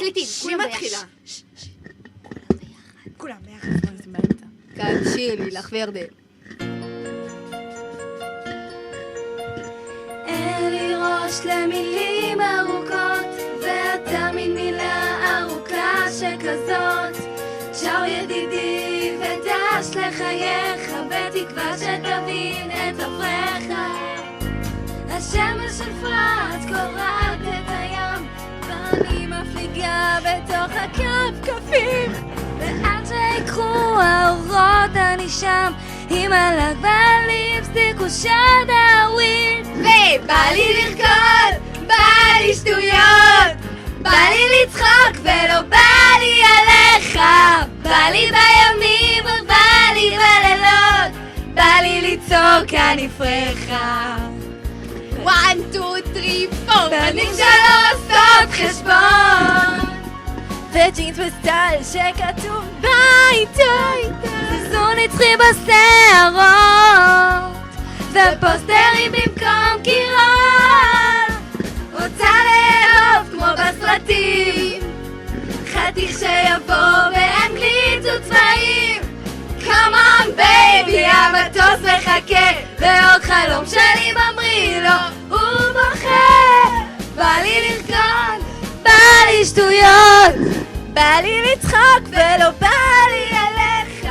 מקליטים, היא כולם מתחילה. כולם ביחד. כאן שירלי, לך וירדן. אין לי ראש למילים ארוכות, ואתה מין מילה ארוכה שכזאת. צ'או ידידי ודש לחייך, בתקווה שתבין את עברך. השמש של פרט קורעת את הים, ואני מפליגה בתוך הכפכפים. לאן שיקחו האורות אני שם, עם הלק בליפסטיק ושד הוויד. ובא לי לרקוד, בא לי שטויות, בא לי לצחוק ולא בא לי עליך. בא לי בימים ובא לי בלילות, בא לי לצעוק אני פרחה. 1, 2, 3, 4 בנים שלא עושות חשבון, וג'ינס וסטייל שכתוב ביי. זו נצחי בשערות, ופוסטרים במקום קירות. רוצה לאהוב כמו בסרטים, חתיך שיבוא באנגלית וצבעים. Come on baby, המטוס מחכה, ועוד חלום שלי ממריא לו הוא בוכה. בא לי לרקוד, בא לי שטויות, בא לי לצחוק ולא בא לי עליך.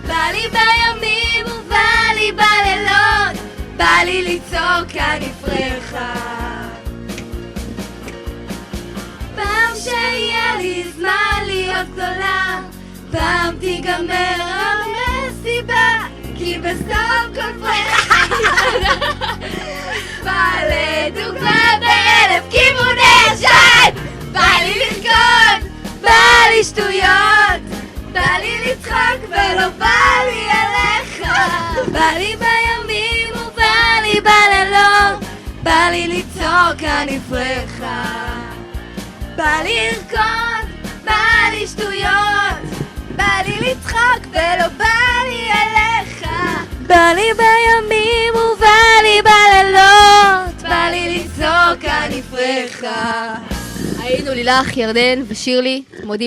בא לי בימים ובא לי בלילות, בא לי לצעוק אני פרחה. פעם שיהיה לי זמן להיות גדולה, פעם תיגמר המסיבה, כי בסוף כל פרחה בא לדוגמה באלף כיווני שד. בא לי לרקוד, בא לי שטויות, בא לי לצחוק ולא בא לי עליך. בא לי בימים ובא לי בלילות, בא לי לצעוק אני פרחה. בא לי לרקוד, בא לי שטויות, בא לי לצחוק ולא בא לי עליך. בא לי בימים ובא לי בלילות, בא לי לצעוק אני פרחה. היינו לילך, ירדן ושירלי, מודים